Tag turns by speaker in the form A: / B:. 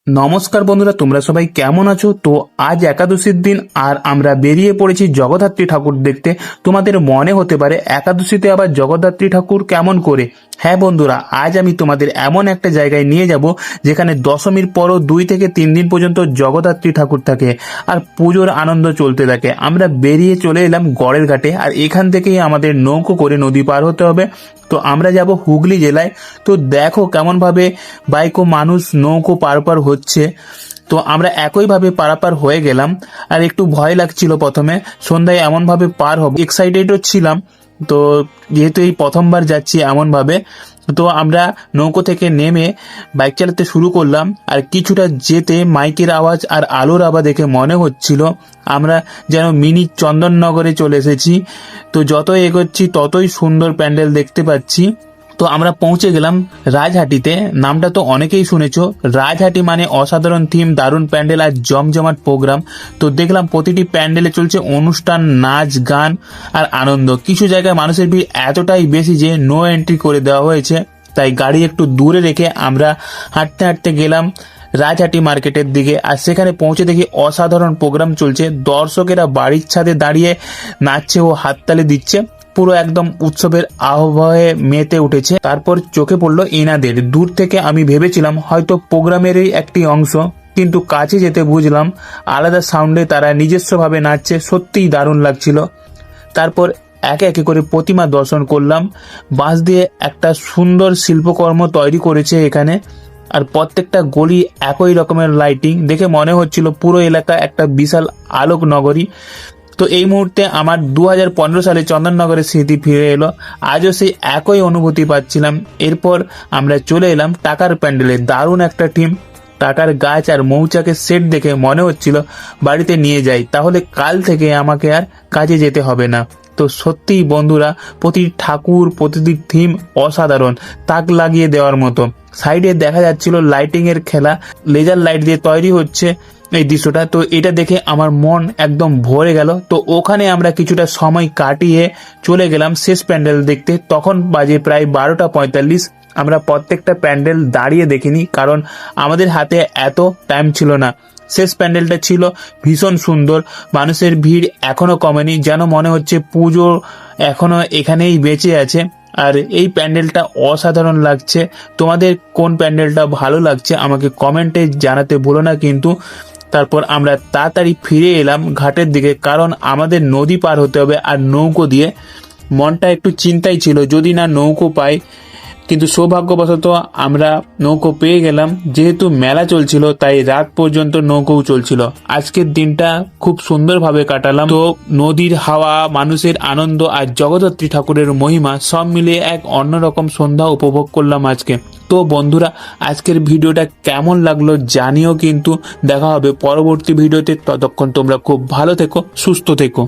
A: নমস্কার বন্ধুরা, তোমরা সবাই কেমন আছো? তো আজ একাদশীর দিন আর আমরা বেরিয়ে পড়েছি জগদ্ধাত্রী ঠাকুর দেখতে। তোমাদের মনে হতে পারে একাদশীতে আবার জগদ্ধাত্রী ঠাকুর কেমন করে। হ্যাঁ বন্ধুরা, আজ আমি তোমাদের এমন একটা জায়গায় নিয়ে যাব যেখানে দশমীর পরও 2 থেকে 3 দিন পর্যন্ত জগদ্ধাত্রী ঠাকুর থাকে আর পুজোর আনন্দ চলতে থাকে। আমরা বেরিয়ে চলে এলাম গড়ের ঘাটে, আর এখান থেকেই আমাদের নৌকো করে নদী পার হতে হবে। তো আমরা যাব হুগলি জেলায়। তো দেখো কেমনভাবে বাইক ও মানুষ নৌকো পার হচ্ছে। তো আমরা একইভাবে পারাপার হয়ে গেলাম, আর একটু ভয় লাগছিল প্রথমে। সন্ধ্যায় এমনভাবে পার হব, এক্সাইটেডও ছিলাম। তো যেহেতু এই প্রথমবার যাচ্ছি এমনভাবে, তো আমরা নৌকো থেকে নেমে বাইক চালাতে শুরু করলাম। আর কিছুটা যেতে মাইকের আওয়াজ আর আলোর আওয়াজ দেখে মনে হচ্ছিল আমরা যেন মিনি চন্দননগরে চলে এসেছি। তো যত এগোচ্ছি ততই সুন্দর প্যান্ডেল দেখতে পাচ্ছি। তো আমরা পৌঁছে গেলাম রাজহাটিতে। নামটা তো অনেকেই শুনেছো। রাজহাটি মানে অসাধারণ থিম, দারুণ প্যান্ডেল আর জমজমাট প্রোগ্রাম। তো দেখলাম প্রতিটি প্যান্ডেলে চলছে অনুষ্ঠান, নাচ, গান আর আনন্দ। কিছু জায়গায় মানুষের ভিড় এতটাই বেশি যে নো এন্ট্রি করে দেওয়া হয়েছে, তাই গাড়ি একটু দূরে রেখে আমরা হাঁটতে হাঁটতে গেলাম রাজহাটি মার্কেটের দিকে। আর সেখানে পৌঁছে দেখি অসাধারণ প্রোগ্রাম চলছে। দর্শকেরা বাড়ির ছাদে দাঁড়িয়ে নাচছে ও হাততালি দিচ্ছে। পুরো একদম উৎসবের আবহে মেতে উঠেছে। তারপর চোখে পড়লো এনাদের। দূর থেকে আমি ভেবেছিলাম হয়তো প্রোগ্রামেরই একটি অংশ, কিন্তু কাছে যেতে বুঝলাম আলাদা সাউন্ডে তারা নিজস্বভাবে নাচছে। সত্যিই দারুণ লাগছিল। তারপর একে একে করে প্রতিমা দর্শন করলাম। বাঁশ দিয়ে একটা সুন্দর শিল্পকর্ম তৈরি করেছে এখানে, আর প্রত্যেকটা গলি একই রকমের লাইটিং দেখে মনে হচ্ছিল পুরো এলাকা একটা বিশাল আলোক নগরী। তো এই মুহূর্তে আমার 2015 সালে চন্দননগরের স্মৃতি ফিরে এলো। আজও সেই একই অনুভূতি পাচ্ছিলাম। এরপর আমরা চলে এলাম টাকার প্যান্ডেলে। দারুণ একটা টিম। টাকার গাছ আর মৌচাকের সেট দেখে মনে হচ্ছিল বাড়িতে নিয়ে যাই, তাহলে কাল থেকে আমাকে আর কাজে যেতে হবে না। তো সত্যিই বন্ধুরা, প্রতিটি ঠাকুর, প্রতিটি থিম অসাধারণ, তাক লাগিয়ে দেওয়ার মতো। সাইডে দেখা যাচ্ছিল লাইটিং এর খেলা, লেজার লাইট দিয়ে তৈরি হচ্ছে এই দৃশ্যটা। তো এটা দেখে আমার মন একদম ভরে গেল। তো ওখানে আমরা কিছুটা সময় কাটিয়ে চলে গেলাম শেষ প্যান্ডেল দেখতে। তখন বাজে প্রায় 12:45। আমরা প্রত্যেকটা প্যান্ডেল দাঁড়িয়ে দেখিনি, কারণ আমাদের হাতে এত টাইম ছিল না। শেষ প্যান্ডেলটা ছিল ভীষণ সুন্দর। মানুষের ভিড় এখনো কমেনি, যেন মনে হচ্ছে পুজো এখনো এখানেই বেঁচে আছে। আর এই প্যান্ডেলটা অসাধারণ লাগছে। তোমাদের কোন প্যান্ডেলটা ভালো লাগছে আমাকে কমেন্টে জানাতে ভুলো না কিন্তু। তারপর আমরা তাড়াতাড়ি ফিরে এলাম ঘাটের দিকে, কারণ আমাদের নদী পার হতে হবে আর নৌকো দিয়ে। মনটা একটু চিন্তাই ছিল যদি না নৌকো পাই, কিন্তু সৌভাগ্যবশত আমরা নৌকো পেয়ে গেলাম। যেহেতু মেলা চলছিল তাই রাত পর্যন্ত নৌকোও চলছিল। আজকের দিনটা খুব সুন্দরভাবে কাটালাম। তো নদীর হাওয়া, মানুষের আনন্দ আর জগদ্ধাত্রী ঠাকুরের মহিমা সব মিলিয়ে এক অন্যরকম সন্ধ্যা উপভোগ করলাম আজকে। তো বন্ধুরা, আজকের ভিডিওটা কেমন লাগলো জানিও কিন্তু। দেখা হবে পরবর্তী ভিডিওতে। ততক্ষণ তোমরা খুব ভালো থেকো, সুস্থ থেকো।